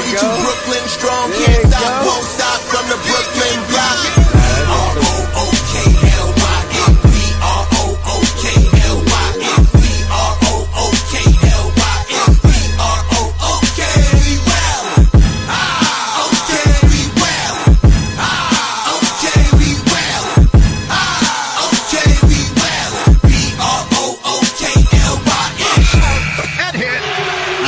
32 Brooklyn strong, can't stop, won't stop from the Brooklyn block. B-R-O-O-K-L-Y-N, B-R-O-O-K-L-Y-N, B-R-O-O-K-L-Y-N, B-R-O-O-K, we well. Okay, we well. Okay, we well. Okay, we well. B-R-O-O-K-L-Y-N. Head hit.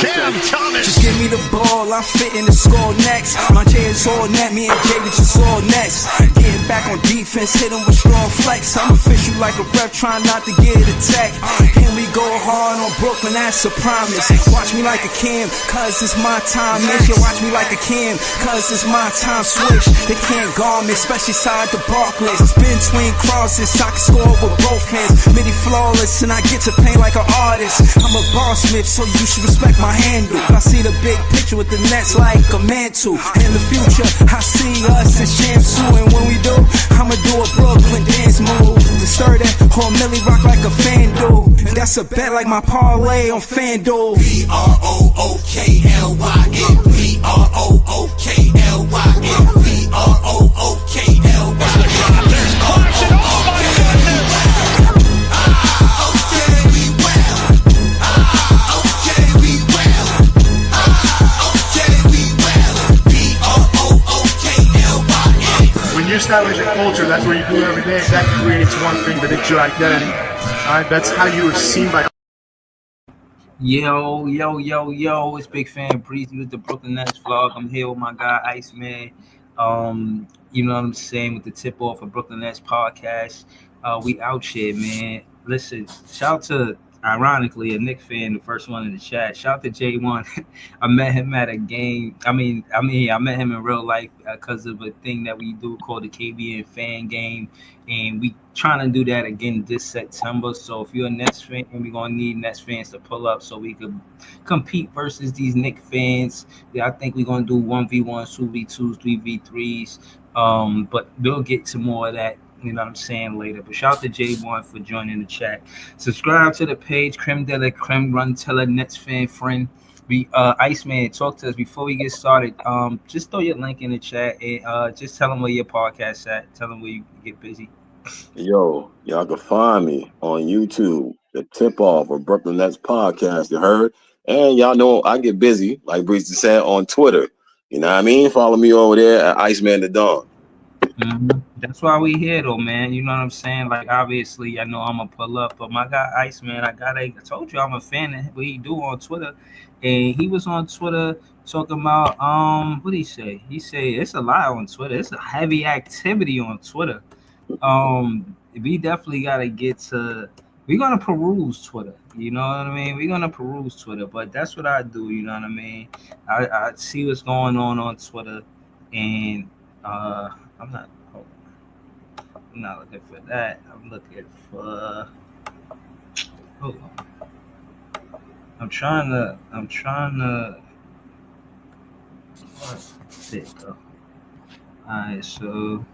Cam Thomas. Just give me the ball, I'm fitting the score next. My J is all net, me and Jay just all next. Getting back on defense, hit him with strong flex. I'm official like a ref, trying not to get attacked. And we go hard on Brooklyn, that's a promise. Watch me like a Cam, cause it's my time. Make you watch me like a Cam, cause it's my time. Switch, they can't guard me, especially side the Barclays. Spin between crosses, I can score with both hands. Midi flawless, and I get to paint like an artist. I'm a boss smith, so you should respect my handle. I see the big picture with the Nets like a mantle. In the future, I see us as champs too. And when we do, I'ma do a Brooklyn dance move. The stir that whole Millie rock like a FanDuel. And that's a bet like my parlay on FanDuel. B-R-O-O-K-L-Y-N, B-R-O-O-K-L-Y-N, B-R-O-O-K-L-Y-N. When you establish a culture, that's what you do every day. That creates one thing, but it's your identity. That's how you are seen by. Yo, it's Big Fan Breezy with the Brooklyn Nets vlog. I'm here with my guy Iceman. You know what I'm saying, with the tip off of Brooklyn Nets podcast. We out here, man. Listen, shout to, ironically, a Knicks fan, the first one in the chat. Shout to J1. I met him at a game. I met him in real life because of a thing that we do called the KBN fan game. And we trying to do that again this September. So if you're a Nets fan, we're going to need Nets fans to pull up so we could compete versus these Knicks fans. Yeah, I think we're going to do 1v1s, 2v2s, 3v3s. But we'll get to more of that, you know what I'm saying, later. But shout out to J1 for joining the chat. Subscribe to the page, Creme de la Creme, Run Tell a Nets fan friend. We Iceman, talk to us before we get started. Just throw your link in the chat and just tell them where your podcast at. Tell them where you get busy. Yo, y'all can find me on YouTube, the tip off of Brooklyn Nets podcast, you heard? And y'all know I get busy, like Breezy said, on Twitter. You know what I mean? Follow me over there at Iceman the Dawn. Mm-hmm. That's why we here though, man. You know what I'm saying? Like, obviously I know I'm gonna pull up, but my guy Iceman, I told you I'm a fan of what he do on Twitter. And he was on Twitter talking about what did he say? He said it's a lot on Twitter. It's a heavy activity on Twitter. We definitely gotta get to, we're gonna peruse Twitter, you know what I mean? We're gonna peruse Twitter, but that's what I do, you know what I mean? I see what's going on Twitter, and I'm not looking for that. I'm looking for, hold on. I'm trying to there you go. Alright, so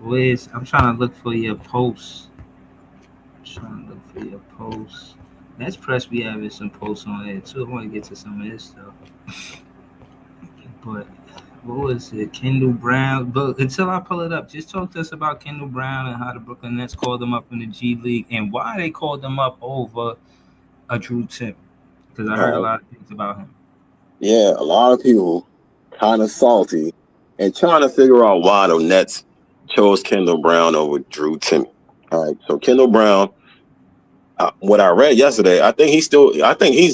I'm trying to look for your posts. Let's press, we having some posts on there too. I want to get to some of this stuff. But what was it? Kendall Brown. But until I pull it up, just talk to us about Kendall Brown and how the Brooklyn Nets called him up in the G League and why they called him up over a Drew Tim. Because I heard a lot of things about him. Yeah, a lot of people kind of salty and trying to figure out why the Nets chose Kendall Brown over Drew Tim. All right, so Kendall Brown, what I read yesterday, I think he's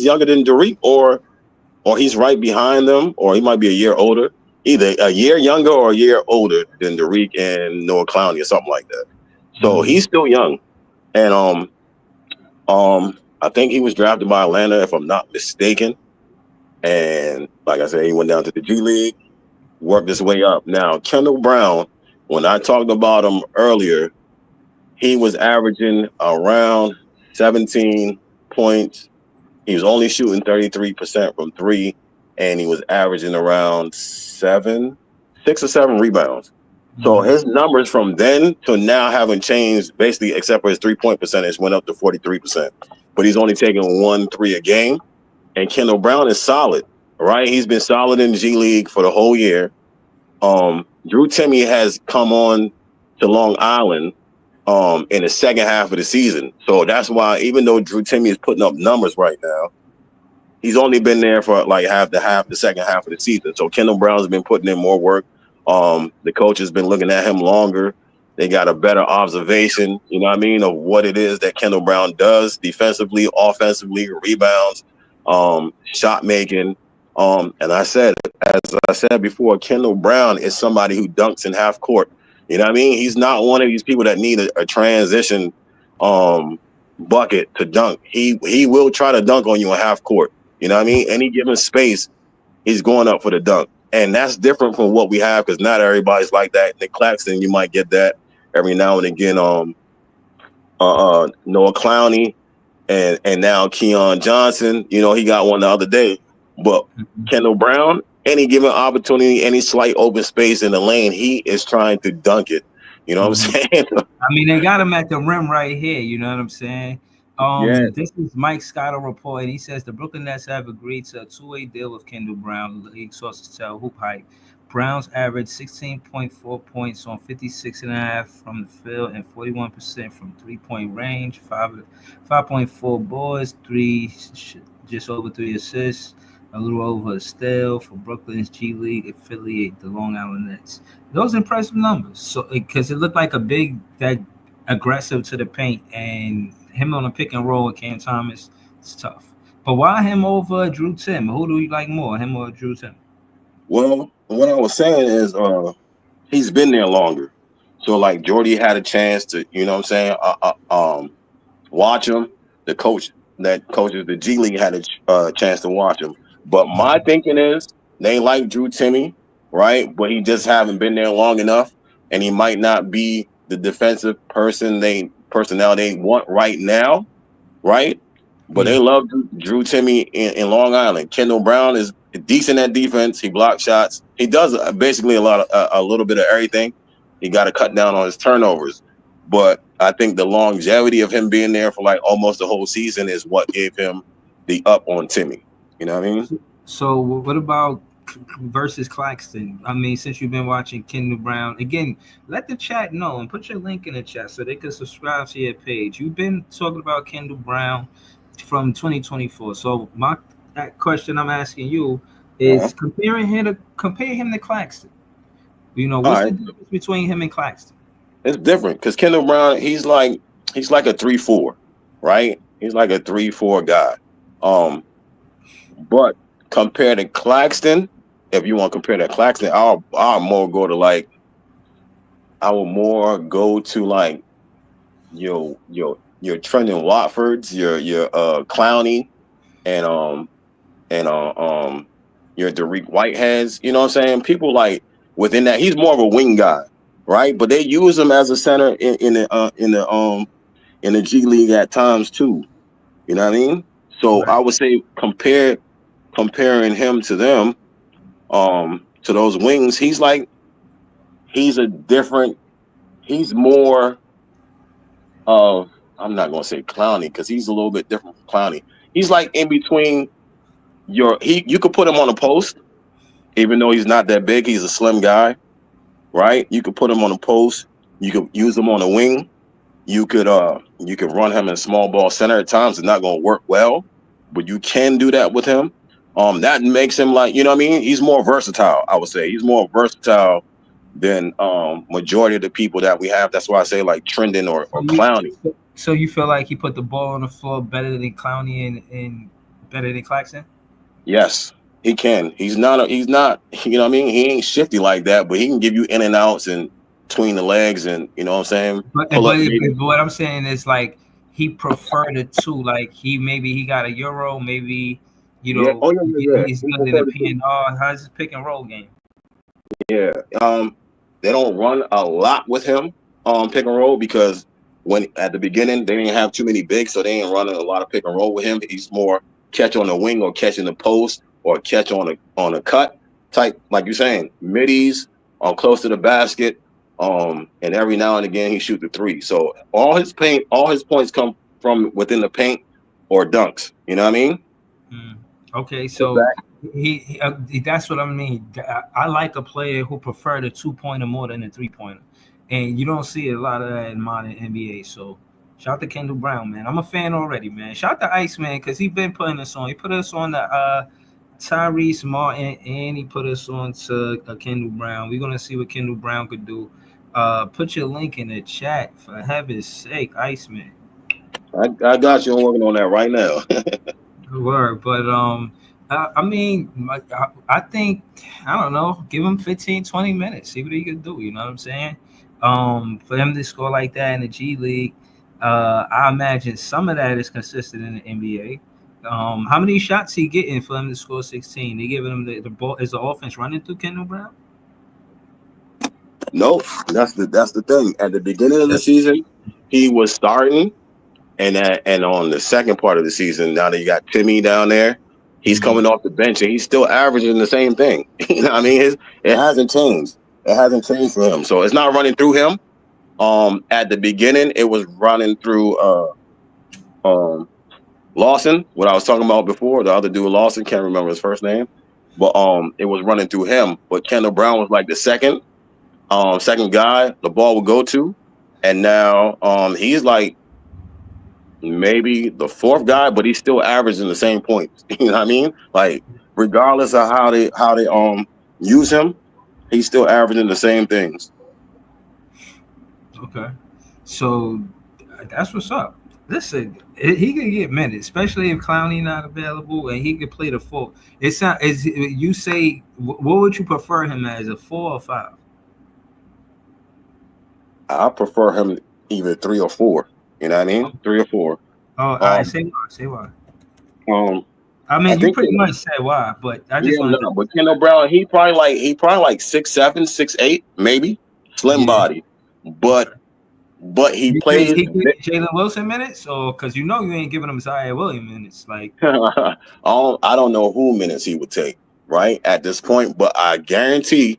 younger than Derek, or he's right behind them, or he might be a year older. Either a year younger or a year older than Derek and Noah Clowney or something like that. So he's still young. And I think he was drafted by Atlanta, if I'm not mistaken. And like I said, he went down to the G League, worked his way up. Now, Kendall Brown, when I talked about him earlier, he was averaging around 17 points. He was only shooting 33% from three, and he was averaging around 6 or 7 rebounds. So his numbers from then to now haven't changed, basically, except for his 3-point percentage went up to 43%. But he's only taking 1 3 a game. And Kendall Brown is solid. right? He's been solid in the G League for the whole year. Drew Timme has come on to Long Island in the second half of the season. So that's why even though Drew Timme is putting up numbers right now, he's only been there for like the second half of the season. So Kendall Brown's been putting in more work. The coach has been looking at him longer. They got a better observation, you know what I mean, of what it is that Kendall Brown does defensively, offensively, rebounds, shot making. And as I said before, Kendall Brown is somebody who dunks in half court. You know what I mean? He's not one of these people that need a transition bucket to dunk. He will try to dunk on you in half court. You know what I mean? Any given space, he's going up for the dunk. And that's different from what we have because not everybody's like that. Nick Claxton, you might get that every now and again. Noah Clowney and now Keon Johnson, you know, he got one the other day. But Kendall Brown, any given opportunity, any slight open space in the lane, he is trying to dunk it. You know what I'm saying? I mean, they got him at the rim right here. You know what I'm saying? This is Mike Scotto report, and he says the Brooklyn Nets have agreed to a two-way deal with Kendall Brown. League sources tell Hoop Hype. Brown's averaged 16.4 points on 56.5% from the field and 41% from three-point range. 5.4 boards, just over 3 assists, a little over a steal for Brooklyn's G League affiliate, the Long Island Nets. Those impressive numbers. So because it looked like a big that aggressive to the paint, and him on a pick and roll with Cam Thomas, it's tough. But why him over Drew Timme? Who do you like more, him or Drew Timme? Well, what I was saying is he's been there longer. So like Jordy had a chance to, you know what I'm saying, watch him. The coach that coaches the G League had a chance to watch him. But my thinking is they like Drew Timme, right? But he just haven't been there long enough, and he might not be the defensive personnel they want right now, right? But they love Drew Timme in Long Island. Kendall Brown is decent at defense. He blocks shots. He does basically a little bit of everything. He got to cut down on his turnovers. But I think the longevity of him being there for like almost the whole season is what gave him the up on Timme. You know what I mean? So what about versus Claxton? I mean, since you've been watching Kendall Brown, again, let the chat know and put your link in the chat so they can subscribe to your page. You've been talking about Kendall Brown from 2024. So that question I'm asking you is compare him to Claxton. You know, what's the difference between him and Claxton? It's different because Kendall Brown, he's like a 3-4, right? He's like a 3-4 guy. But compared to Claxton, if you want to compare to Claxton, I'll more go to like your Trendon Watfords, your Clowney, and your Derek Whiteheads. You know what I'm saying? People like within that, he's more of a wing guy, right? But they use him as a center in the G League at times too. You know what I mean? So I would say comparing him to them, to those wings, he's more of, I'm not gonna say Clowney because he's a little bit different from Clowney. He's like in between you could put him on a post, even though he's not that big, he's a slim guy, right? You could put him on a post, you could use him on a wing, you could run him in small ball center at times. It's not gonna work well, but you can do that with him. That makes him like, you know what I mean? He's more versatile, I would say. He's more versatile than majority of the people that we have. That's why I say like Trendon or Clowney. So you feel like he put the ball on the floor better than Clowney and better than Claxton? Yes, he can. He's not, you know what I mean? He ain't shifty like that, but he can give you in and outs and between the legs and, you know what I'm saying? But what I'm saying is like he preferred it too. Like he got a Euro, maybe, you know, he's good in the P&R. How's his pick and roll game? Yeah. They don't run a lot with him pick and roll because when at the beginning they didn't have too many bigs, so they ain't running a lot of pick and roll with him. He's more catch on the wing or catch in the post or catch on a cut type, like you're saying, middies close to the basket. And every now and again he shoot the three. So all his points come from within the paint or dunks. You know what I mean? Okay, so that's what I mean. I like a player who prefer the 2-pointer more than the 3-pointer, and you don't see a lot of that in modern NBA. So, shout out to Kendall Brown, man. I'm a fan already, man. Shout out to Iceman because he been putting us on. He put us on the Tyrese Martin, and he put us on to Kendall Brown. We're gonna see what Kendall Brown could do. Put your link in the chat for heaven's sake, Iceman. I got you. I'm working on that right now. Word, but I mean, I think I don't know. Give him 15, 20 minutes. See what he can do. You know what I'm saying? For him to score like that in the G League, I imagine some of that is consistent in the NBA. How many shots he getting for him to score 16? They giving him the ball. Is the offense running through Kendall Brown? No, that's the thing. At the beginning of the season, he was starting. And on the second part of the season, now that you got Timmy down there, he's coming off the bench and he's still averaging the same thing. You know what I mean? It hasn't changed. It hasn't changed for him. So it's not running through him. At the beginning, it was running through Lawson, what I was talking about before. The other dude, Lawson, can't remember his first name, but it was running through him. But Kendall Brown was like the second guy the ball would go to, and now he's like maybe the fourth guy, but he's still averaging the same points. You know what I mean? Like, regardless of how they use him, he's still averaging the same things. Okay, so that's what's up. Listen, he could get minutes, especially if Clowney not available, and he could play the 4. It's not as you say. What would you prefer him as, a 4 or 5? I prefer him either 3 or 4. You know what I mean? 3 or 4. Oh, all right. Say why. Say why. I mean, you pretty much said why, but I just want to. But Kendall Brown, he probably like 6'7", 6'8", maybe slim body, but he plays. He get Jalen Wilson minutes, or because you ain't giving him Zion Williams minutes, like. I don't know who minutes he would take right at this point, but I guarantee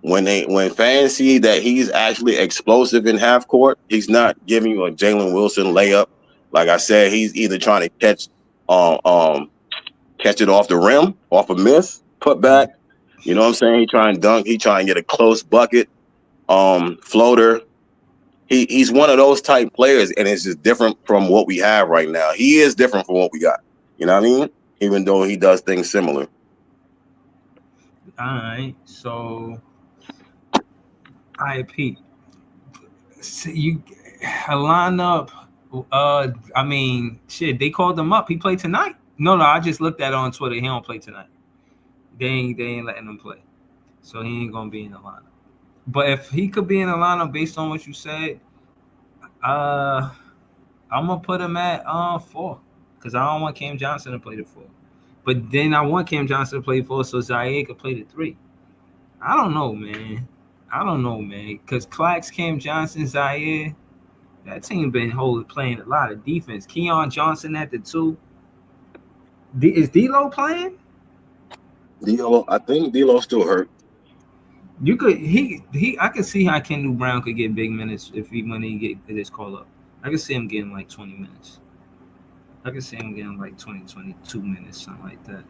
when fans see that he's actually explosive in half court, he's not giving you a Jalen Wilson layup. Like I said, he's either trying to catch it off the rim, off a miss, put back. You know what I'm saying? He trying to dunk. He trying to get a close bucket, floater. He's one of those type players, and it's just different from what we have right now. He is different from what we got. You know what I mean? Even though he does things similar. All right, so Pete. So you line up. I mean, shit. They called him up. He played tonight. No, I just looked at it on Twitter. He don't play tonight. They ain't letting him play, so he ain't gonna be in the lineup. But if he could be in the lineup based on what you said, I'm gonna put him at 4 because I don't want Cam Johnson to play the 4. But then I want Cam Johnson to play 4 so Zaire could play the 3. I don't know, man. Because Clax, Cam Johnson, Zaire, that team been playing a lot of defense. Keon Johnson at the 2. Is D'Lo playing? I think D'Lo's still hurt. You could I could see how Kendall Brown could get big minutes when he get this call up. I could see him getting like 20 minutes. I could see him getting like 20, 22 minutes, something like that.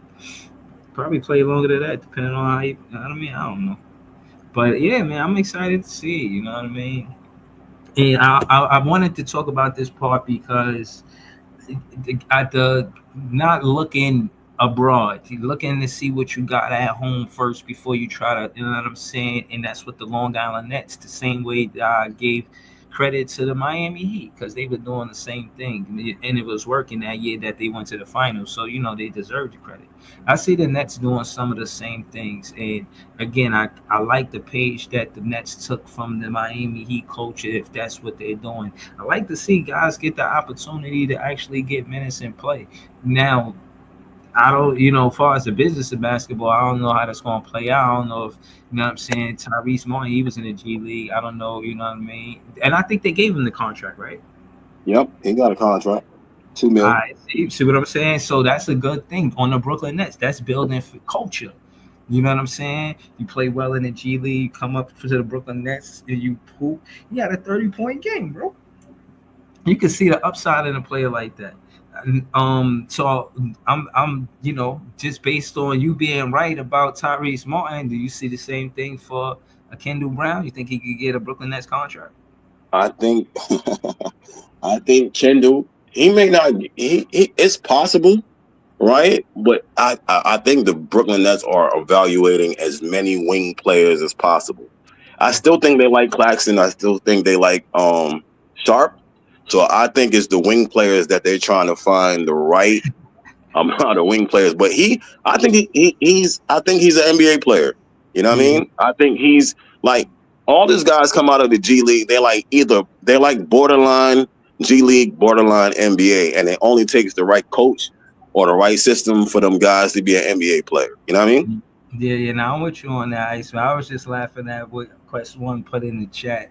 Probably play longer than that, depending on how you know what I mean. I don't know. But yeah, man, I'm excited to see, you know what I mean? And I wanted to talk about this part because at the not looking abroad, you're looking to see what you got at home first before you try to, you know what I'm saying? And that's what the Long Island Nets, the same way that I gave credit to the Miami Heat because they were doing the same thing and it was working that year that they went to the finals. So, they deserve the credit. I see the Nets doing some of the same things. And again, I like the page that the Nets took from the Miami Heat culture, if that's what they're doing. I like to see guys get the opportunity to actually get minutes and play. Now, I don't, as far as the business of basketball, I don't know how that's going to play out. I don't know if, you know what I'm saying, Tyrese Martin, he was in the G League. I don't know, you know what I mean? And I think they gave him the contract, right? Yep, he got a contract. $2 million. All right, see what I'm saying? So that's a good thing on the Brooklyn Nets. That's building for culture. You know what I'm saying? You play well in the G League, come up to the Brooklyn Nets, and you poop. You had a 30-point game, bro. You can see the upside in a player like that. So I'm, just based on you being right about Tyrese Martin, do you see the same thing for a Kendall Brown? You think he could get a Brooklyn Nets contract? I think I think Kendall, he may not it's possible, right? But I think the Brooklyn Nets are evaluating as many wing players as possible. I still think they like Claxton. I still think they like Sharp. So I think it's the wing players that they're trying to find the right amount of wing players. But I think I think he's an NBA player. You know what I Yeah, mean? I think he's like all these guys come out of the G League. They're like borderline G League, borderline NBA, and it only takes the right coach or the right system for them guys to be an NBA player. You know what I mean? yeah. Now I'm with you on that, Ice. I was just laughing at what Quest One put in the chat.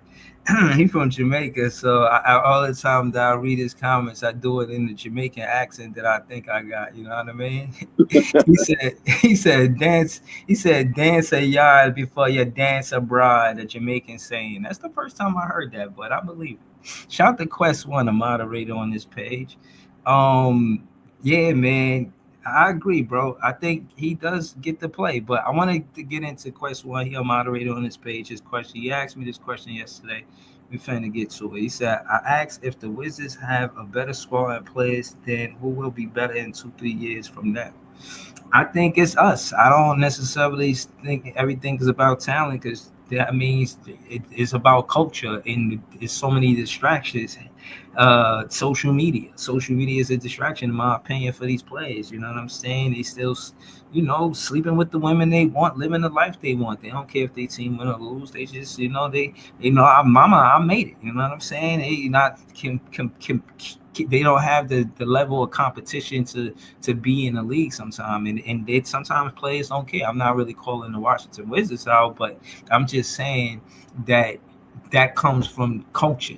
He from Jamaica, so all the time that I read his comments, I do it in the Jamaican accent that I think I got. You know what I mean? he said dance. He said dance a yard before you dance abroad. A Jamaican saying. That's the first time I heard that, but I believe it. Shout to Quest One, a moderator on this page. Um, yeah, man. I agree, bro. I think he does get to play, but I wanted to get into Quest One. He a moderator on this page. His question. He asked me this question yesterday. We finna get to it. He said, "I asked if the Wizards have a better squad and players, then who will be better in 2, 3 years from now?" I think it's us. I don't necessarily think everything is about talent because that means it's about culture and there's so many distractions. Social media is a distraction, in my opinion, for these players. You know what I'm saying? They still, sleeping with the women they want, living the life they want. They don't care if they team win or lose. They just, mama, I made it. You know what I'm saying? They not they don't have the level of competition to be in the league sometimes, and they sometimes players don't care. I'm not really calling the Washington Wizards out, but I'm just saying that that comes from culture,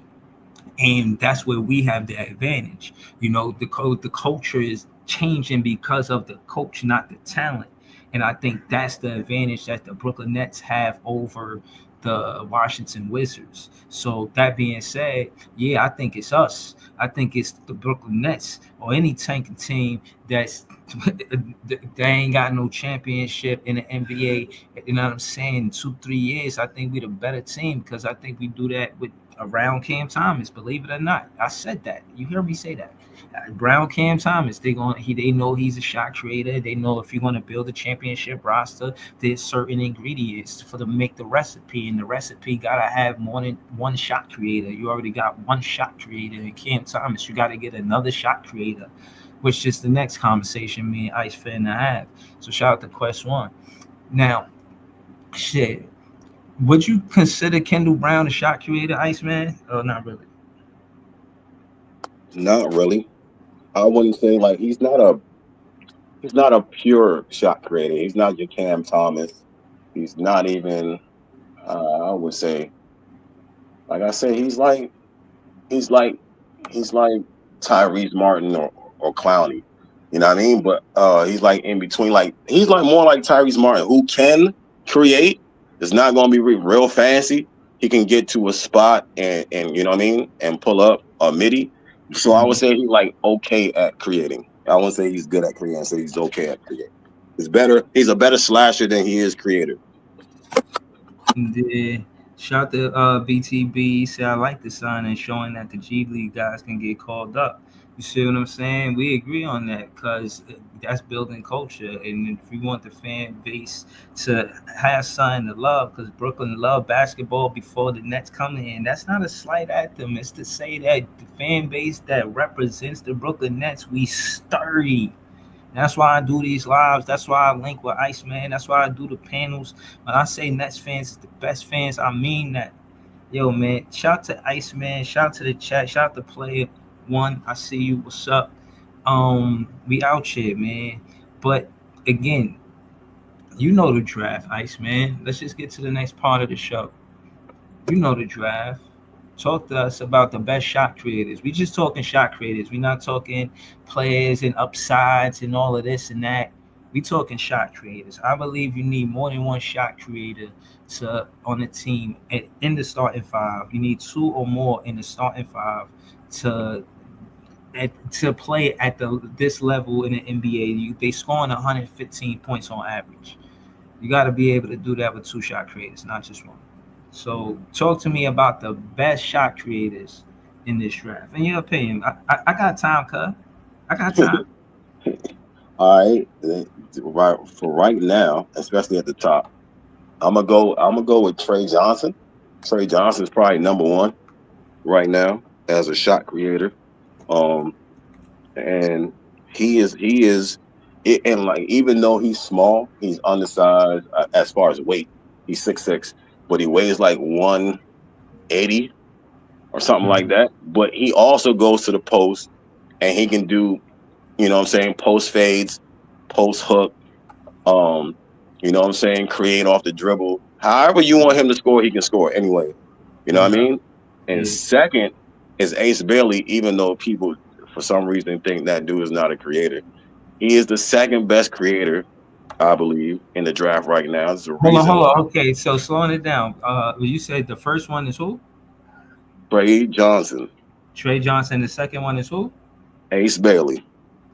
and that's where we have the advantage. The culture is changing because of the coach, not the talent. And I think that's the advantage that the Brooklyn Nets have over the Washington Wizards. So that being said, yeah, I think it's us. I think it's the Brooklyn Nets or any tanking team that's they ain't got no championship in the NBA. You know what I'm saying? 2, 3 years, I think we're the better team because I think we do that with around Cam Thomas. Believe it or not, I said that. You hear me say that. Brown Cam Thomas, they know he's a shot creator. They know if you're gonna build a championship roster, there's certain ingredients for to make the recipe, and the recipe gotta have more than one shot creator. You already got one shot creator in Cam Thomas. You gotta get another shot creator, which is the next conversation me and Ice finna have. So shout out to Quest One. Now, shit. Would you consider Kendall Brown a shot creator, Iceman? Or not really? Not really. I wouldn't say like he's not a pure shot creator. He's not your Cam Thomas. He's not even I would say like I said, he's like he's like Tyrese Martin or Clowney. You know what I mean? But he's like in between. Like he's like more like Tyrese Martin, who can create. It's not going to be real fancy. He can get to a spot and you know what I mean, and pull up a midi. So I would say he's like okay at creating. I wouldn't say he's good at creating. So he's okay at creating. He's better. He's a better slasher than he is creator. Yeah. Shout to BTB. Say I like the sign and showing that the G League guys can get called up. You see what I'm saying? We agree on that because that's building culture. And if we want the fan base to have something to love, because Brooklyn love basketball before the Nets come in, that's not a slight at them. It's to say that the fan base that represents the Brooklyn Nets, we sturdy. That's why I do these lives. That's why I link with Iceman. That's why I do the panels. When I say Nets fans is the best fans, I mean that. Yo, man, shout to Iceman. Shout to the chat. Shout to Player One. I see you. What's up? We out here, man. But again, you know the draft, Iceman. Let's just get to the next part of the show. You know the draft. Talk to us about the best shot creators. We just talking shot creators. We're not talking players and upsides and all of this and that. We talking shot creators. I believe you need more than one shot creator to on the team in the starting five. You need two or more in the starting five to to play at this level in the NBA. They scoring 115 points on average. You got to be able to do that with two shot creators, not just one. So talk to me about the best shot creators in this draft. In your opinion, I got time, cuz. I got time. All right, right for right now, especially at the top, I'm gonna go with Trey Johnson. Trey Johnson is probably number one right now as a shot creator. Um, and and like even though he's small, he's undersized as far as weight. He's 6'6", but he weighs like 180 or something like Mhm. that. But he also goes to the post and he can do, what I'm saying, post fades, post hook, what I'm saying, create off the dribble. However you want him to score, he can score anyway. You know what I Okay. mean? And Yeah. second is Ace Bailey, even though people for some reason think that dude is not a creator. He is the second best creator, I believe, in the draft right now. There's a Hold on, reason hold why on. Okay, so slowing it down. You said the first one is who? Trey Johnson, Trey Johnson. The second one is who? Ace Bailey.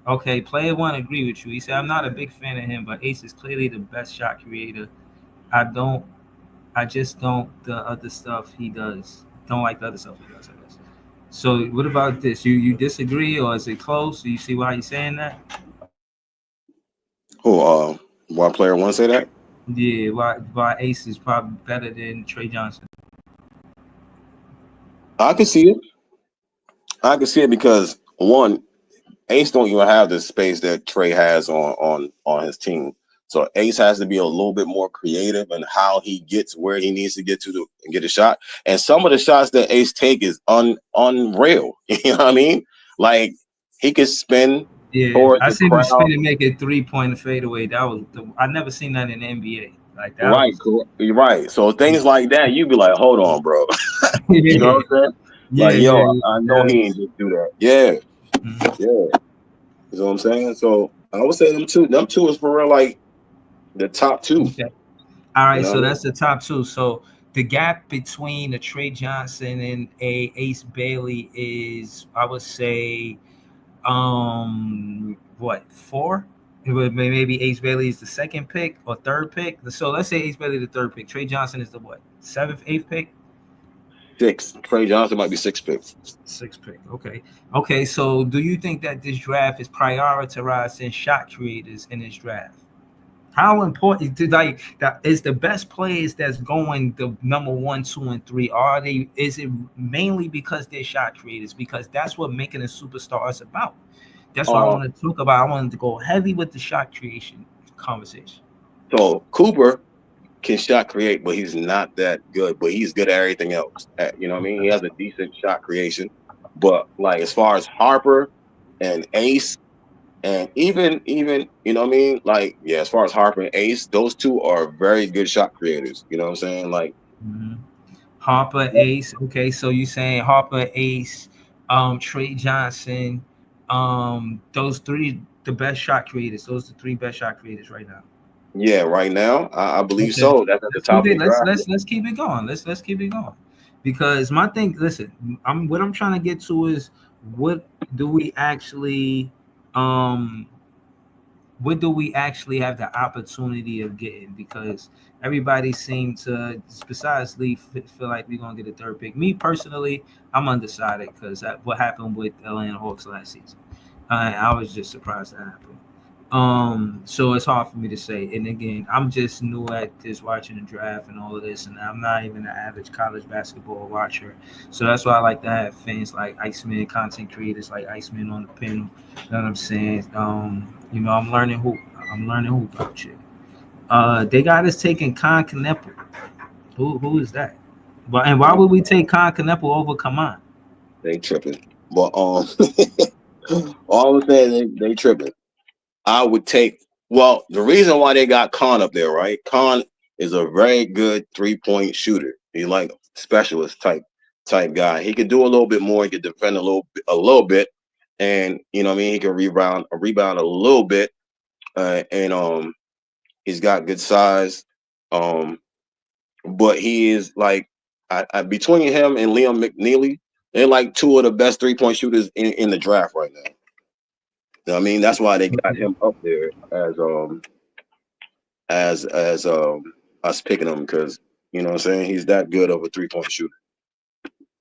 Okay, player one agree with you. He said I'm not a big fan of him, but Ace is clearly the best shot creator. I don't. I just don't the other stuff he does. Don't like the other stuff he does. I guess. So what about this? You disagree or is it close? Do you see why he's saying that? Who why player one say that? Yeah, why Ace is probably better than Trey Johnson. I can see it. I can see it because one, Ace don't even have the space that Trey has on his team. So Ace has to be a little bit more creative in how he gets where he needs to get to get a shot. And some of the shots that Ace take is unreal. You know what I mean? Like he could spin Yeah, towards I the seen him crowd. spin and make a 3 point fadeaway. I never seen that in the NBA. Like that Right, was. cool. You're right. So things like that, you'd be like, hold on, bro. You know Yeah, what I'm saying? yeah, Like, yo, yeah. I know That he was, ain't just do that. Yeah, mhm. yeah. You know what I'm saying? So I would say them two is for real, like the top two. Okay. All You right, know so what I that's mean? the top two. So the gap between a Trey Johnson and a Ace Bailey is, I would say, what, four? It would maybe Ace Bailey is the second pick or third pick. So let's say Ace Bailey the third pick. Trey Johnson is the what, seventh, eighth pick? Six. Trey Johnson might be six picks. Sixth pick. Okay. Okay. So do you think that this draft is prioritizing shot creators in this draft? How important to like that is the best players that's going the number one, two, and three? Are they? Is it mainly because they're shot creators? Because that's what making a superstar is about. That's what I Uh, want to talk about. I wanted to go heavy with the shot creation conversation. so Cooper can shot create, but he's not that good. But he's good at everything else. You know what I mean? He has a decent shot creation. But like as far as Harper and Ace, and even you know what I mean? Like, yeah, as far as Harper and Ace, those two are very good shot creators. You know what I'm saying? Like, Mhm. Harper, Ace. Okay, so you saying Harper, Ace, Trey Johnson, those three, the best shot creators. Those are the three best shot creators right now. yeah, right now, I believe Okay, so. That's at the let's keep top of it. the draft. Let's keep it going. Let's keep it going, because my thing. Listen, what I'm trying to get to is what do we actually, um, what do we actually have the opportunity of getting? Because everybody seemed to, besides Lee, feel like we're gonna get a third pick. Me personally, I'm undecided because what happened with Atlanta Hawks last season. I was just surprised that happened. So it's hard for me to say. And again, I'm just new at this watching the draft and all of this, and I'm not even an average college basketball watcher. So that's why I like to have fans like Iceman, content creators like Iceman on the panel. You know what I'm saying? I'm learning hoop. I'm learning hoop out here. They got us taking Con Kneppel. Who is that? But and why Uh, would we take Con Kneppel over Kaman? they tripping, but all I'm saying they tripping. I would take. Well, the reason why they got Khan up there, right? Khan is a very good 3-point shooter. He's like specialist type guy. He could do a little bit more. He could defend a little bit, and you know what I mean. He can rebound a little bit, and he's got good size. Um, but he is like between him and Liam McNeely. They're like two of the best 3-point shooters in the draft right now. You know what I mean? That's why they got him up there as us picking him, because you know what I'm saying, he's that good of a 3-point shooter.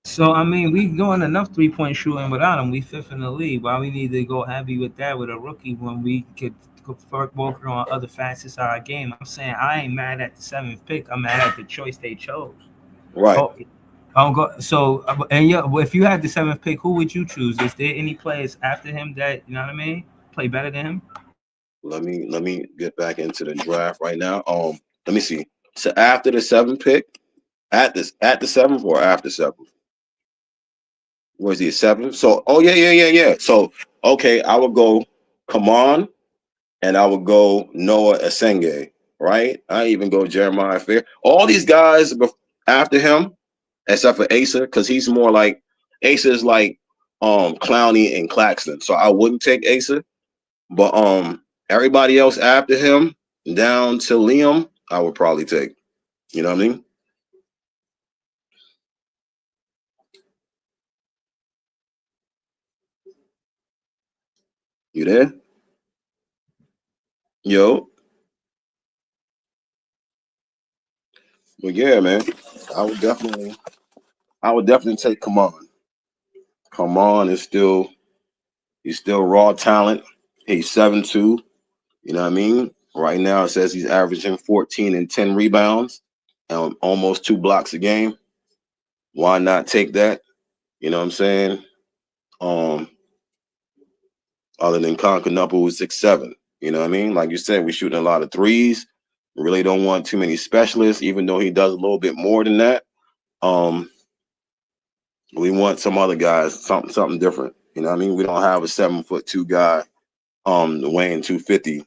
So I mean, we doing enough 3-point shooting without him. We fifth in the league. Why we need to go heavy with that with a rookie when we could work on other facets of our game? I'm saying I ain't mad at the seventh pick. I'm mad at the choice they chose. Right. Oh, I'm go. So and yeah, if you had the seventh pick, who would you choose? Is there any players after him that you know what I mean play better than him? Let me get back into the draft right now. Let me see. So after the seventh pick, at the seventh or after seventh? Where's he, seventh? So yeah. So okay, I would go Kaman and I would go Noah Esenge, right? I even go Jeremiah Fair. All these guys after him, except for Asa, because he's more like Asa is like Clowney and Claxton. So I wouldn't take Asa. But everybody else after him, down to Liam, I would probably take. You know what I mean? You there? Yo. But yeah, man. I would definitely take Kaman. Kaman is he's still raw talent. He's 7'2". You know what I mean? Right now it says he's averaging 14 and 10 rebounds and almost 2 blocks a game. Why not take that? You know what I'm saying? Other than Conquernuple, who's 6'7". You know what I mean? Like you said, we're shooting a lot of threes. We really don't want too many specialists, even though he does a little bit more than that. We want some other guys, something different. You know what I mean? We don't have a 7'2" guy weighing 250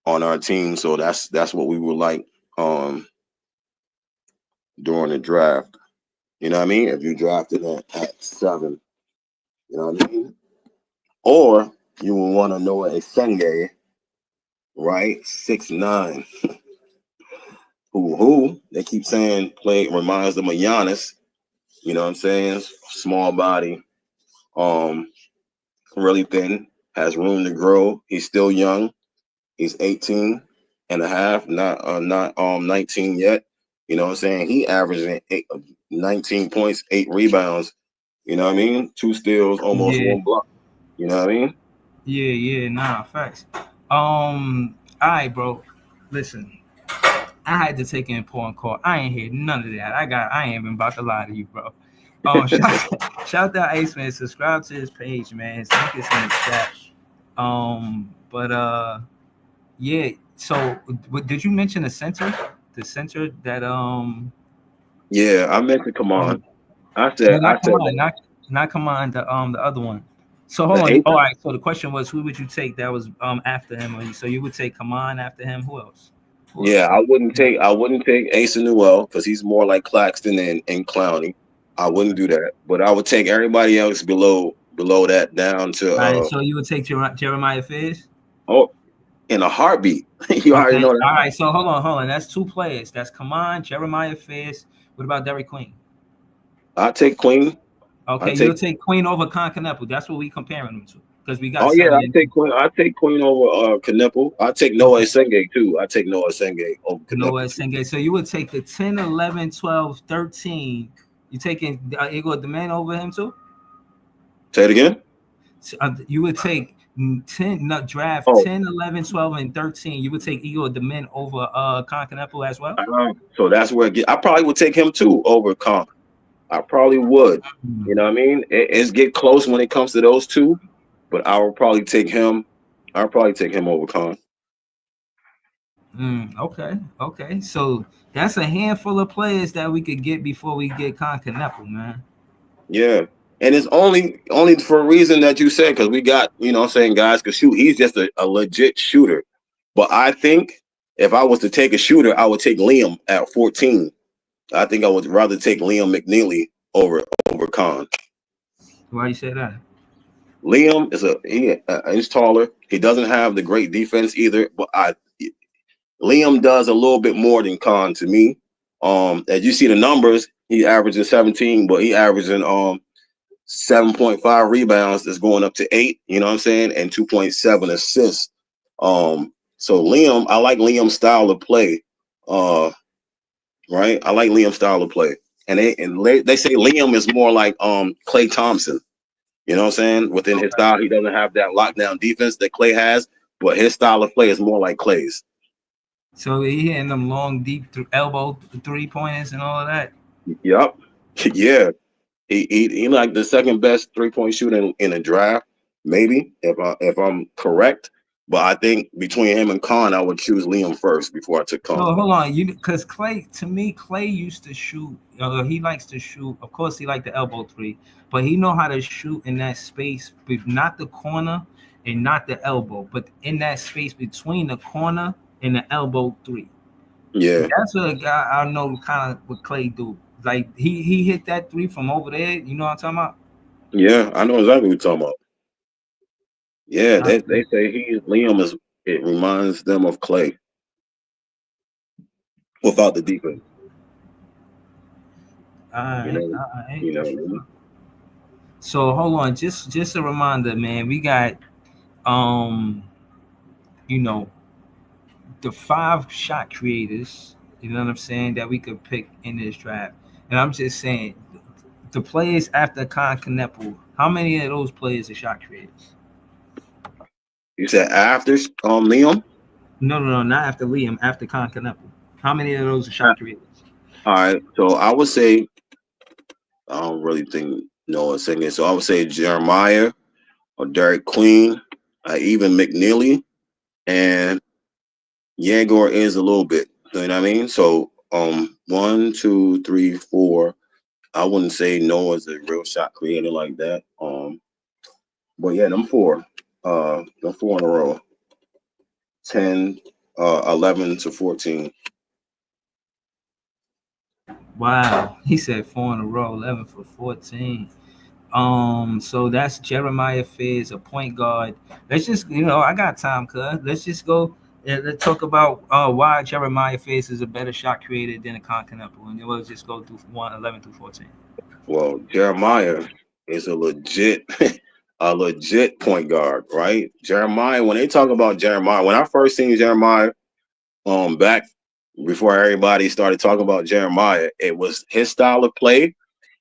on our team. So that's what we would like during the draft. You know what I mean? If you drafted at 7, you know what I mean? Or you would want to know a Senge, right? 6'9". Who they keep saying reminds them of Giannis. You know what I'm saying? Small body, really thin, has room to grow. He's still young. He's 18 and a half, not 19 yet. You know what I'm saying? He averaging 19 points, 8 rebounds. You know what I mean? 2 steals, almost Yeah, 1 block. You know what I mean? yeah, nah, facts. All right, bro. Listen, I had to take an important call. I ain't hear none of that. I ain't even about to lie to you, bro. Shout out Ace man. Subscribe to his page, man. His link is in the chat. But yeah. So, did you mention the center? The center that Yeah, I meant to come on. um I no, said not come on, that not come on. The other one. So hold the on. eighth. All right. So the question was, who would you take that was after him? So you would take Kaman after him. Who else? Who Yeah, else? I wouldn't take Asa Newell because he's more like Claxton and Clowney. I wouldn't do that, but I would take everybody else below that down to All right. So you would take Jeremiah Fish. oh, in a heartbeat. You already Okay. know that. All right. So hold on. That's 2 players. That's Kaman, Jeremiah Fish. What about Derek Queen? I take Queen. I Okay, take you'll take Queen over Concanepo. That's what we comparing them to because we got oh yeah, 7 I and take Queen. I take Queen over Knuppel. I take Noah okay. Senge too. I take Noah Senge over Noah Knuppel too. Senge. So you would take the 10, 11, 12, 13. You taking Igor Demand over him too? Say it again. So, you would take 10, not draft Oh, 10, 11, 12, and 13. You would take Igor Demand over Concanepo as well? so that's where I probably would take him too over Con. I probably would. Mm, You know what I mean? It's get close when it comes to those two, but I would probably take him. I'll probably take him over Con. okay. So that's a handful of players that we could get before we get Concanepo, man. Yeah. And it's only for a reason that you said, because we got, you know what I'm saying, guys could shoot. He's just a legit shooter. But I think if I was to take a shooter, I would take Liam at 14. I think I would rather take Liam McNeely over Khan. Why you say that? Liam is he's taller. He doesn't have the great defense either, but Liam does a little bit more than Khan to me. As you see the numbers, he averaging 17, but he averaging 7.5 rebounds that's going up to 8, you know what I'm saying, and 2.7 assists. So Liam, I like Liam's style of play. Right? I like Liam's style of play. And they say Liam is more like Klay Thompson. You know what I'm saying? Within his style, he doesn't have that lockdown defense that Klay has, but his style of play is more like Klay's. So he hitting them long, deep elbow 3-pointers and all of that. Yep. Yeah. He like the second best 3-point shooter in a draft, maybe if I'm correct. But I think between him and Khan, I would choose Liam first before I took Khan. No, hold on, because Klay, to me, Klay used to shoot. He likes to shoot. Of course, he liked the elbow three, but he know how to shoot in that space, not the corner and not the elbow, but in that space between the corner and the elbow three. Yeah, that's what a guy I know kind of what Klay do. Like he hit that three from over there. You know what I'm talking about? Yeah, I know exactly what you're talking about. Yeah, they say Liam is. It reminds them of Klay without the defense. All right. You know. So hold on, just a reminder, man. We got you know, the 5 shot creators. You know what I'm saying, that we could pick in this draft. And I'm just saying, the players after Con Kneppel, how many of those players are shot creators? You said after Liam? No, not after Liam. After Con Kneppel, how many of those are shot creators? All right, so I would say I don't really think Noah's second. So I would say Jeremiah or Derek Queen, even McNeely, and Yegor is a little bit. You know what I mean? So 1, 2, 3, 4. I wouldn't say Noah's a real shot creator like that. But yeah, them 4. Them 4 in a row. 10, 11 to 14. Wow, he said 4 in a row, 11 for 14. So that's Jeremiah Fizz, a point guard. Let's just, I got time, cuz. Let's just go and let's talk about why Jeremiah Fizz is a better shot creator than a Con Kneppel, and then we'll just go through 11 through 14. Well, Jeremiah is a legit point guard, right? Jeremiah, when they talk about Jeremiah, when I first seen Jeremiah back before everybody started talking about Jeremiah, it was his style of play,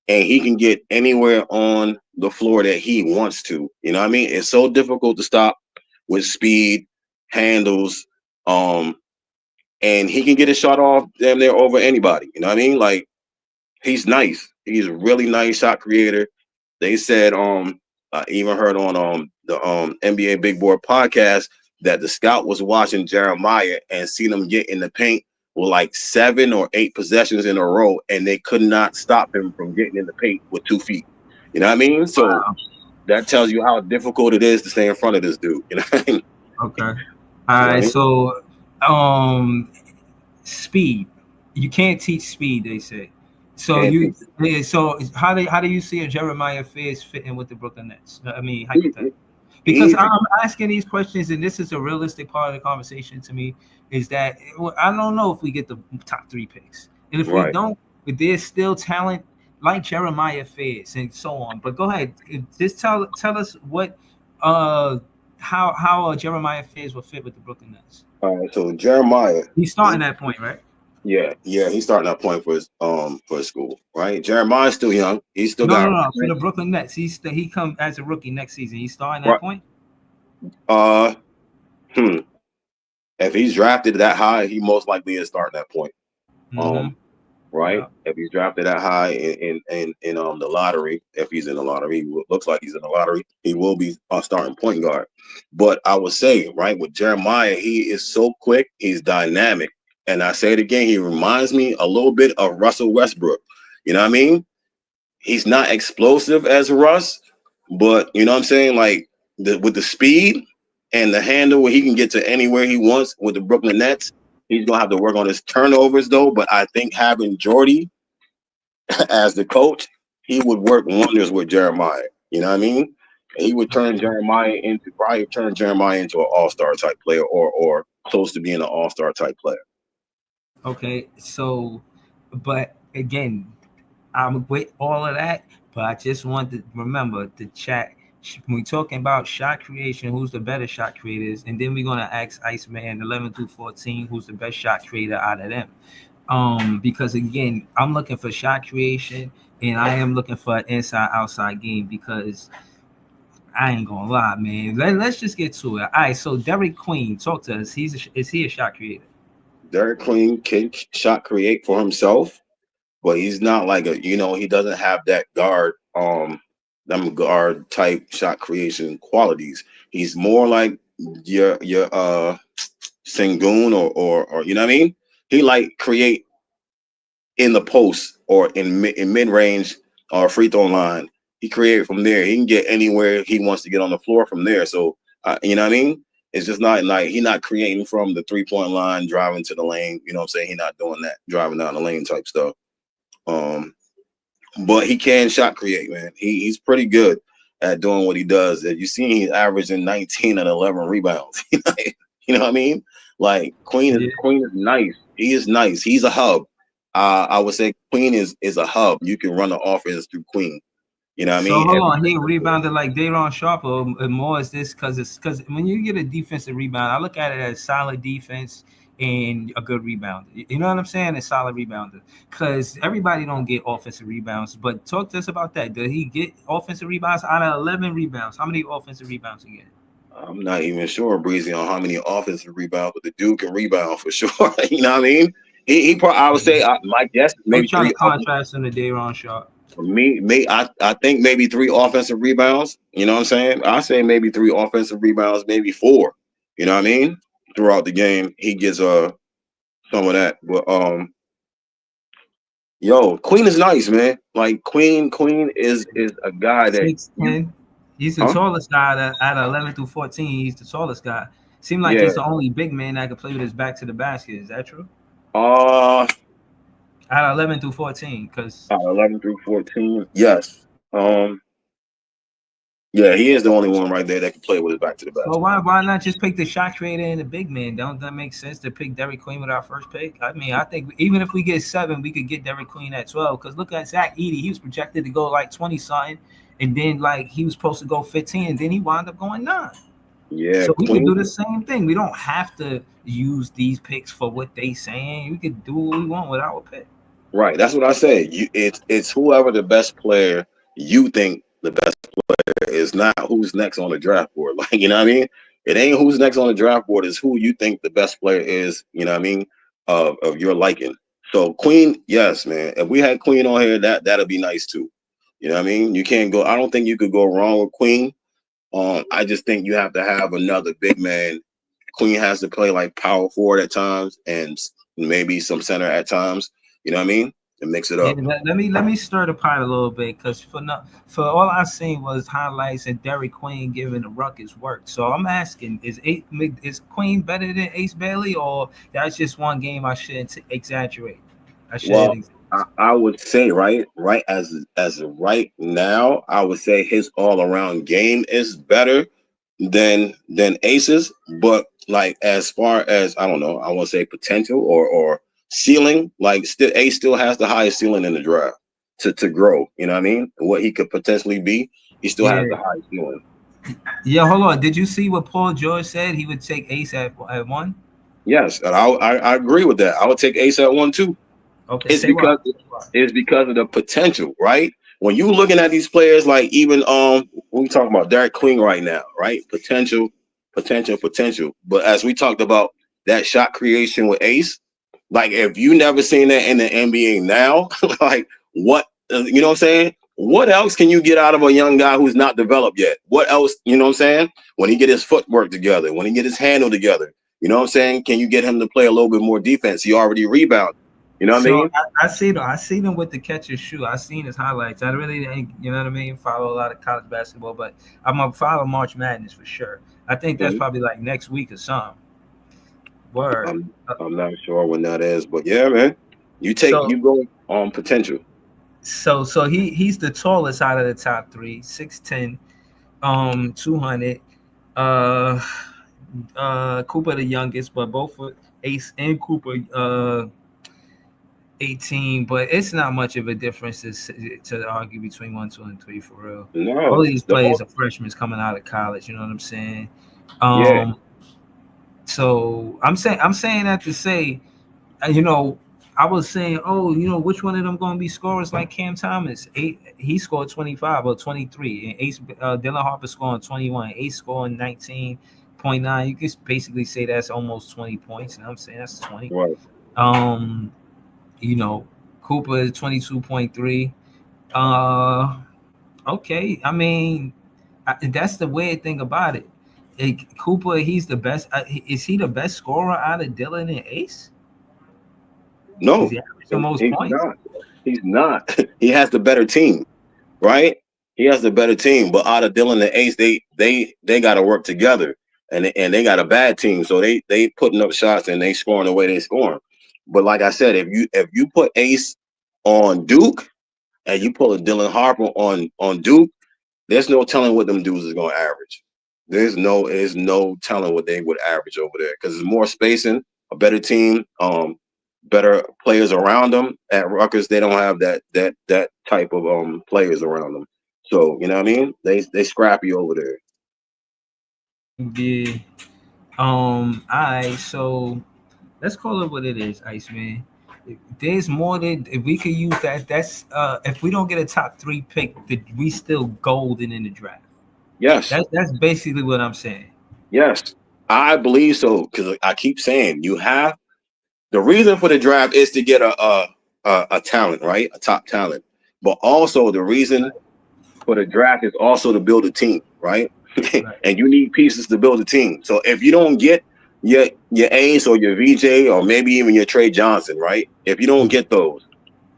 and he can get anywhere on the floor that he wants to. You know what I mean? It's so difficult to stop with speed, handles, and he can get a shot off damn near over anybody. You know what I mean? Like, he's nice. He's a really nice shot creator. They said I even heard on the NBA Big Board podcast that the scout was watching Jeremiah and seen him get in the paint with like 7 or 8 possessions in a row, and they could not stop him from getting in the paint with 2 feet. You know what I mean? So that tells you how difficult it is to stay in front of this dude. You know what I mean? Okay. All right. So speed. You can't teach speed, they say. So so how do you see a Jeremiah Fizz fitting with the Brooklyn Nets? I mean, hypothetically. Because I'm asking these questions, and this is a realistic part of the conversation to me, is that I don't know if we get the top 3 picks. And if we don't, there's still talent like Jeremiah Fizz and so on. But go ahead. Just tell us what how Jeremiah Fizz will fit with the Brooklyn Nets. All right, so Jeremiah. He's starting that point, right? Yeah, he's starting that point for his school, right? Jeremiah's still young. He's still no. For the Brooklyn Nets, he come as a rookie next season. He's starting that point. If he's drafted that high, he most likely is starting that point. Right? Yeah. If he's drafted that high in the lottery, if he's in the lottery, looks like he's in the lottery, he will be starting point guard. But I would say, right, with Jeremiah, he is so quick, he's dynamic. And I say it again, he reminds me a little bit of Russell Westbrook. You know what I mean? He's not explosive as Russ, but you know what I'm saying? Like with the speed and the handle where he can get to anywhere he wants with the Brooklyn Nets. He's going to have to work on his turnovers, though. But I think having Jordy as the coach, he would work wonders with Jeremiah. You know what I mean? And he would turn Jeremiah into an all-star type player or close to being an all-star type player. Okay, so, but again, I'm with all of that, but I just want to remember the chat. When we talking about shot creation, who's the better shot creators, and then we're gonna ask Iceman 11 through 14, who's the best shot creator out of them. Because again, I'm looking for shot creation, and I am looking for an inside outside game because I ain't gonna lie, man. Let's just get to it. All right, so Derek Queen, talk to us. Is he a shot creator? Derek Queen can shot create for himself, but he's not like he doesn't have that them guard type shot creation qualities. He's more like your Sengun or you know what I mean? He like create in the post or in mid range or free throw line. He created from there. He can get anywhere he wants to get on the floor from there. So you know what I mean? It's just not like he's not creating from the 3-point line, driving to the lane. You know what I'm saying? He's not doing that, driving down the lane type stuff. But he can shot create, man. He's pretty good at doing what he does. As you see, he's averaging 19 and 11 rebounds. You know what I mean? Like Queen is nice. He is nice. He's a hub. I would say Queen is a hub. You can run the offense through Queen. You know what I So mean? hold on, he rebounded like Dayron Sharp, or more is this because when you get a defensive rebound, I look at it as solid defense and a good rebound. You know what I'm saying? A solid rebounder. Because everybody don't get offensive rebounds. But talk to us about that. Did he get offensive rebounds out of 11 rebounds? How many offensive rebounds he get? I'm not even sure, Breezy, on how many offensive rebounds, but the dude can rebound for sure. You know what I mean? He probably, I would say, my guess is maybe I'm trying 3. to contrast him to Dayron Sharp. For me, I think maybe 3 offensive rebounds. You know what I'm saying? I say maybe 3 offensive rebounds, maybe 4. You know what I mean? Throughout the game, he gets some of that. But yo, Queen is nice, man. Like Queen is a guy that 6'10". He's the tallest guy out of 11 through 14. He's the tallest guy. Seemed like yeah. he's the only big man that could play with his back to the basket. Is that true? Out Out of 11 through 14, because 11 through 14, yes. Yeah, he is the only one right there that can play with his back to the so basket. why not just pick the shot creator and the big man? Don't that make sense to pick Derek Queen with our first pick? I mean, I think even if we get 7, we could get Derek Queen at 12. Because look at Zach Edey, he was projected to go like 20 something, and then like he was supposed to go 15, and then he wound up going 9. Yeah, So we Queen. could do the same thing. We don't have to use these picks for what they saying. We could do what we want with our pick. Right, that's what I say. It's whoever the best player you think the best player is, not who's next on the draft board. Like, you know what I mean? It ain't who's next on the draft board, it's who you think the best player is, you know what I mean, of your liking. So Queen, yes, man. If we had Queen on here, that'll be nice too. You know what I mean? You can't go, I don't think you could go wrong with Queen. I just think you have to have another big man. Queen has to play like power forward at times and maybe some center at times. You know what I mean? And mix it up. Yeah, let me stir the pot a little bit because for all I seen was highlights and Derek Queen giving the Ruckus work. So I'm asking, is Queen better than Ace Bailey, or that's just one game I shouldn't exaggerate? Well, I would say right as of right now, I would say his all around game is better than Ace's. But like as far as I don't know, I want to say potential or ceiling, like still Ace still has the highest ceiling in the draft to grow. You know what I mean? What he could potentially be, he still has the highest ceiling. Yeah, hold on. Did you see what Paul George said? He would take Ace at 1. Yes, and I agree with that. I would take Ace at 1 too. Okay, It's because of the potential, right? When you looking at these players, like even we talking about Derek Queen right now, right? Potential. But as we talked about that shot creation with Ace, like if you never seen that in the NBA now, like what you know what I'm saying? What else can you get out of a young guy who's not developed yet? What else, you know what I'm saying? When he get his footwork together, when he get his handle together, you know what I'm saying? Can you get him to play a little bit more defense? He already rebounded. You know what I mean? I seen him with the catcher's shoe. I seen his highlights. I really ain't, you know what I mean, follow a lot of college basketball, but I'm gonna follow March Madness for sure. I think that's probably like next week or something. Word. I'm not sure when that is, but yeah, man. You go on potential. So he's the tallest out of the top 3, 6'10", 200. Cooper the youngest, but both for Ace and Cooper 18, but it's not much of a difference to argue between 1, 2, and 3 for real. All No, of these players are freshmen coming out of college. You know what I'm saying? yeah, So I'm saying that to say, you know, I was saying, oh, you know, which one of them going to be scorers like Cam Thomas? He scored 25 or 23, and Ace Dylan Harper scoring 21, Ace scoring 19.9. You can basically say that's almost 20 points. You know what I'm saying? That's 20. right. Um, you know, Cooper is 22.3. Uh, okay. I mean, that's the weird thing about it. Cooper, he's the best. Is he the best scorer out of Dylan and Ace? Is No, he average the most he's points? not. He's not. He has the better team, right? He has the better team. But out of Dylan and Ace, they got to work together, and they got a bad team, so they putting up shots and they scoring the way they scoring. But like I said, if you put Ace on Duke and you pull a Dylan Harper on Duke, there's no telling what them dudes is going to average. There's no telling what they would average over there because there's more spacing, a better team, better players around them. At Rutgers, they don't have that type of players around them. So you know what I mean? They scrappy over there. Yeah. All right. So let's call it what it is, Iceman. There's more than if we could use that. That's if we don't get a top 3 pick, we still golden in the draft. Yes, That's basically what I'm saying. yes, I believe so because I keep saying you have the reason for the draft is to get a talent, right? A top talent, but also the reason for the draft is also to build a team, right? Right. And you need pieces to build a team. So if you don't get your Ace or your VJ or maybe even your Trey Johnson, right? If you don't get those,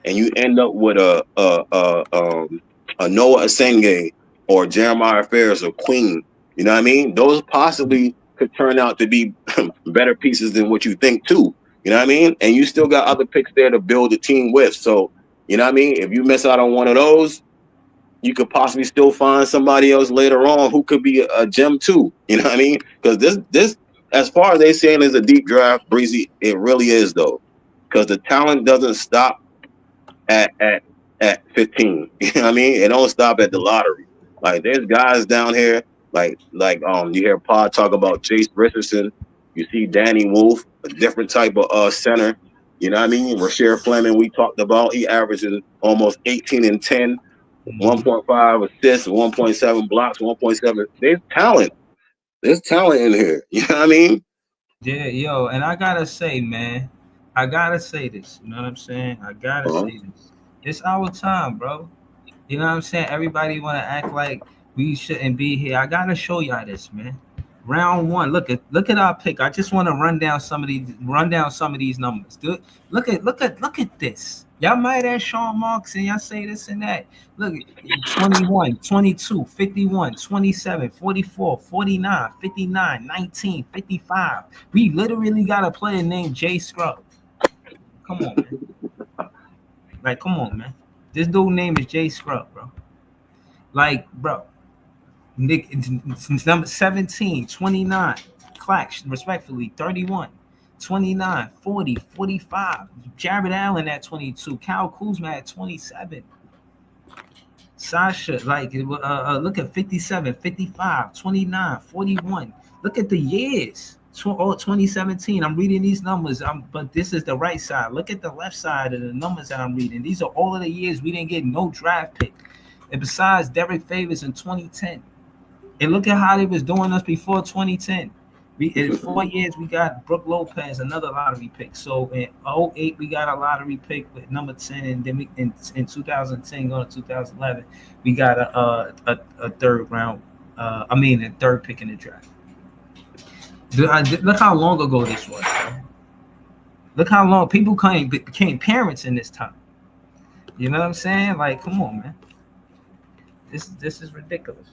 and you end up with a Noah Asenge or Jeremiah Ferris or Queen, you know what I mean? Those possibly could turn out to be better pieces than what you think too. You know what I mean? And you still got other picks there to build a team with. So you know what I mean? If you miss out on one of those, you could possibly still find somebody else later on who could be a gem too. You know what I mean? Because this, as far as they saying is a deep draft, Breezy, it really is though. Because the talent doesn't stop at at at 15. You know what I mean? It don't stop at the lottery. Like there's guys down here, you hear Pod talk about Chase Richardson. You see Danny Wolf, a different type of center. You know what I mean? Rasheed Fleming, we talked about, he averages almost 18 and 10, Mhm. 1.5 assists, 1.7 blocks, 1.7. There's talent. There's talent in here. You know what I mean? Yeah, yo, and I gotta say, man, I gotta say this. You know what I'm saying? I gotta Uh-huh. say this. It's our time, bro. You know what I'm saying? Everybody want to act like we shouldn't be here. I gotta show y'all this, man. Round one. Look at our pick. I just want to run down some of these numbers. Look at this. Y'all might ask Sean Marks and y'all say this and that. Look, 21, 22, 51, 27, 44, 49, 59, 19, 55. We literally got a player named Jay Scrub. Come on, man. Like, come on, man. This dude name is Jay Scrub, bro. Like, bro, Nick, it's number 17, 29, Clash, respectfully, 31, 29, 40, 45. Jared Allen at 22, Kyle Kuzma at 27. Sasha, look at 57, 55, 29, 41. Look at the years. 2017. I'm reading these numbers. But this is the right side. Look at the left side of the numbers that I'm reading. These are all of the years we didn't get no draft pick. And besides Derek Favors in 2010. And look at how they was doing us before 2010. In 4 years we got Brooke Lopez, another lottery pick. So in '08 we got a lottery pick with number 10, and then in 2010 going to 2011 we got a third round. A third pick in the draft. Look how long ago this was. Bro. Look how long people became parents in this time. You know what I'm saying? Like, come on, man. This is ridiculous.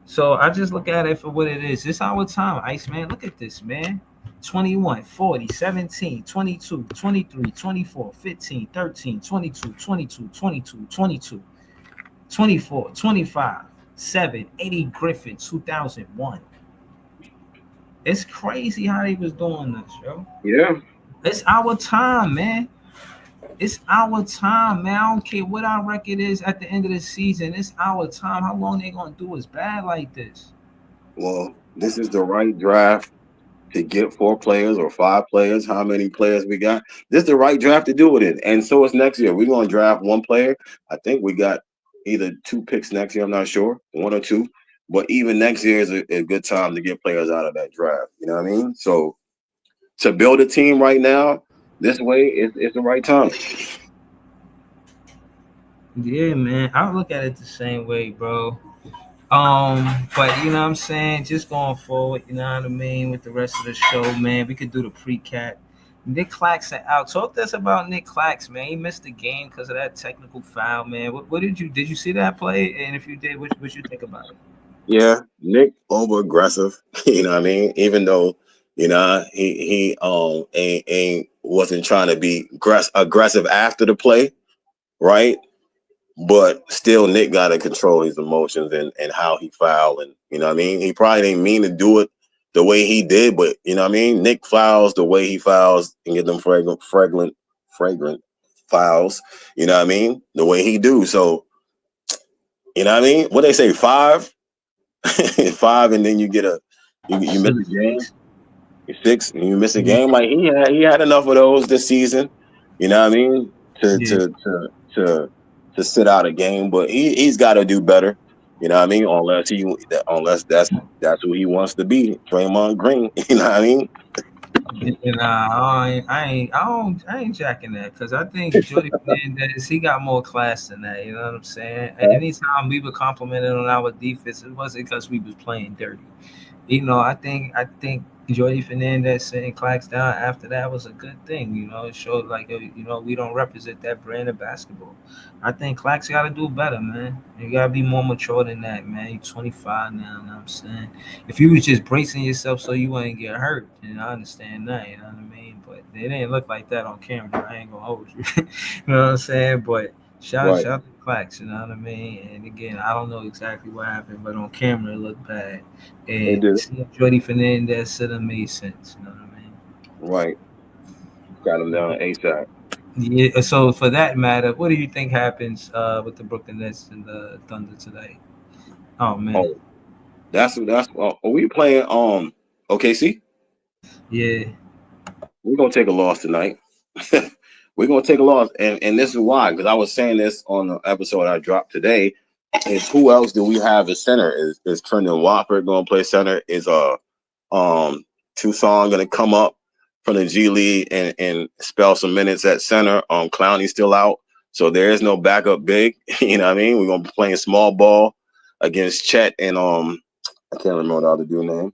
So I just look at it for what it is. This our time, Ice man. Look at this, man. 21, 40, 17, 22, 23, 24, 15, 13, 22, 22, 22, 22, 24, 25, 7, Eddie Griffin, 2001. It's crazy how they was doing this, yo. Yeah. It's our time, man. it's our time, man. I don't care what our record is at the end of the season. It's our time. How long they gonna do us bad like this? Well, this is the right draft to get 4 players or 5 players. How many players we got? This is the right draft to do it in. And so it's next year. We're gonna draft 1 player. I think we got either 2 picks next year. I'm not sure, 1 or 2. But even next year is a good time to get players out of that draft. You know what I mean? So to build a team right now, this way, it's the right time. Yeah, man. I look at it the same way, bro. But you know what I'm saying? Just going forward, you know what I mean, with the rest of the show, man. We could do the precap. Nick Claxton out. Talk to us about Nick Clax, man. He missed the game because of that technical foul, man. What did you see that play? And if you did, what you think about it? Yeah, Nick over aggressive. You know what I mean? Even though he ain't wasn't trying to be aggressive after the play, right? But still, Nick got to control his emotions and how he fouled. And, you know what I mean? He probably didn't mean to do it the way he did, but, you know what I mean? Nick fouls the way he fouls and get them fragrant fouls, you know what I mean? The way he do. So, you know what I mean? What they say, 5? 5, and then you get you miss a game. 6, and you miss a game. Like he had enough of those this season. You know what I mean? To Yeah. to sit out a game, but he's got to do better. You know what I mean? Unless that's who he wants to be, Draymond Green. You know what I mean? Nah, I ain't jacking that because I think Jordy Fernandez he got more class than that. You know what I'm saying? Anytime we were complimented on our defense, it wasn't because we was playing dirty. I think Jordy Fernandez sitting Clax down after that was a good thing. It showed like we don't represent that brand of basketball. I think Clax got to do better, man. You got to be more mature than that, man. You're 25 now. You know what I'm saying? If you was just bracing yourself so you wouldn't get hurt, then I understand that. You know what I mean? But it didn't look like that on camera. I ain't gonna hold you. You know what I'm saying? But shout Right. shout to Clax. You know what I mean? And again, I don't know exactly what happened, but on camera it looked bad. They And do. seeing Jordy Fernandez should have made sense. You know what I mean? Right. Got him down ASAP. Yeah. So for that matter, what do you think happens with the Brooklyn Nets and the Thunder today? Oh man. Oh, that's. Are we playing? OKC? Yeah. We're gonna take a loss tonight. We're gonna take a loss, and this is why. Because I was saying this on the episode I dropped today. Is who else do we have as center? Is Trendon Watford gonna play center? Is Tucson gonna come up from the G League and spell some minutes at center? Clowney's still out, so there is no backup big. You know what I mean? We're gonna be playing small ball against Chet and I can't remember the other dude name.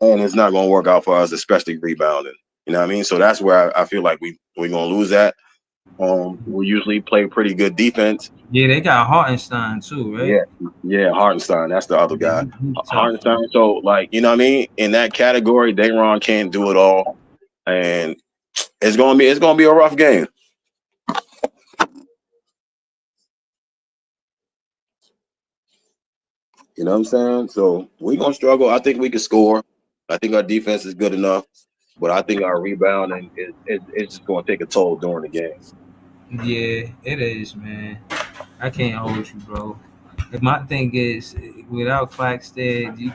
And it's not gonna work out for us, especially rebounding. You know what I mean? So that's where I feel like we're gonna lose that. We usually play pretty good defense. Yeah, they got Hartenstein too, right? Yeah, yeah, Hartenstein, that's the other Yeah, guy. he's tough. Hartenstein. So, like, you know what I mean? In that category, Dayron can't do it all, and it's gonna be a rough game. You know what I'm saying? So we're gonna struggle. I think we can score. I think our defense is good enough, but I think our rebounding is just gonna take a toll during the game. Yeah, it is, man. I can't hold you, bro. My thing is, without Claxton,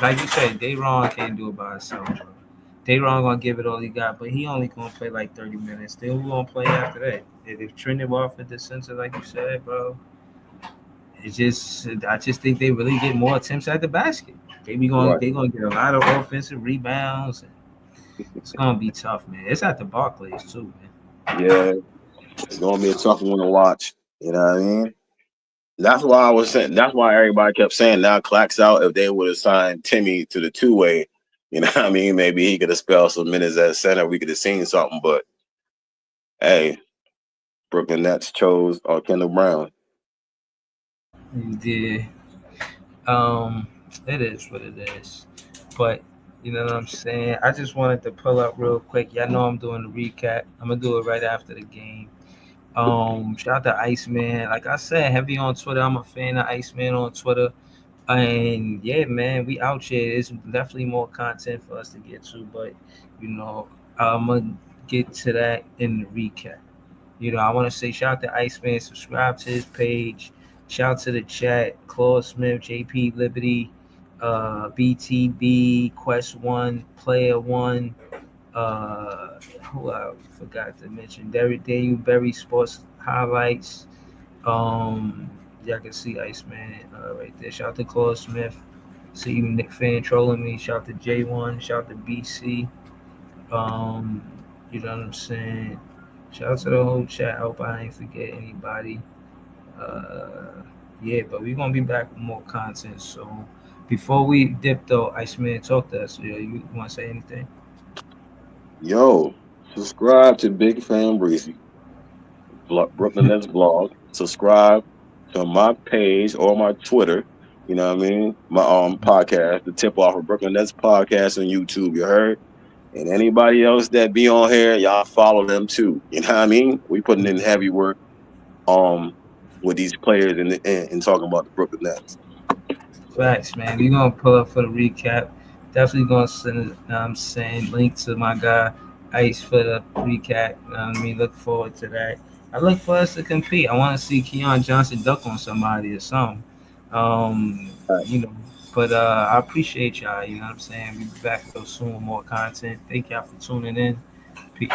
like you said, Dayron can't do it by himself, bro. Dayron gonna give it all he got, but he only gonna play like 30 minutes. Then who gonna play after that? If Trinidad Watford the center, like you said, bro, I just think they really get more attempts at the basket. Right. They gonna get a lot of offensive rebounds. And it's gonna be tough, man. It's at the Barclays too, man. Yeah, it's gonna be a tough one to watch. You know what I mean? That's why I was saying. That's why everybody kept saying now Clack's out. If they would have signed Timmy to the 2-way, you know what I mean? Maybe he could have spelled some minutes at center. We could have seen something. But hey, Brooklyn Nets chose Kendall Brown. Yeah. It is what it is. But you know what I'm saying? I just wanted to pull up real quick. Y'all know I'm doing the recap. I'm gonna do it right after the game. Shout out to Iceman. Like I said, heavy on Twitter. I'm a fan of Iceman on Twitter. And yeah, man, we out here. There's definitely more content for us to get to, but you know, I'm gonna get to that in the recap. I want to say shout out to Iceman, subscribe to his page. Shout out to the chat, Claude Smith, JP Liberty, BTB, Quest One, Player One, who I forgot to mention, Derek Daniel Berry Sports Highlights. Y'all can see Iceman right there. Shout out to Claude Smith. See you, Nick fan trolling me. Shout out to J1. Shout out to BC. Um, you know what I'm saying? Shout out to the whole chat. I hope I ain't forget anybody. Uh, yeah, but we're gonna be back with more content. So before we dip though, Iceman, talk to us. You want to say anything? Yo, subscribe to Big Fan Breezy, Brooklyn Nets blog. Subscribe to my page or my Twitter. You know what I mean? My podcast, the Tip Off of Brooklyn Nets podcast on YouTube. You heard? And anybody else that be on here, y'all follow them too. You know what I mean? We putting in heavy work um with these players and talking about the Brooklyn Nets. Facts, man. We're gonna pull up for the recap. Definitely gonna send saying link to my guy Ice for the recap. I mean, look forward to that. I look for us to compete. I want to see Keon Johnson duck on somebody or something. Um, you know, but I appreciate y'all. You know what I'm saying? We'll be back real soon with more content. Thank y'all for tuning in. Peace.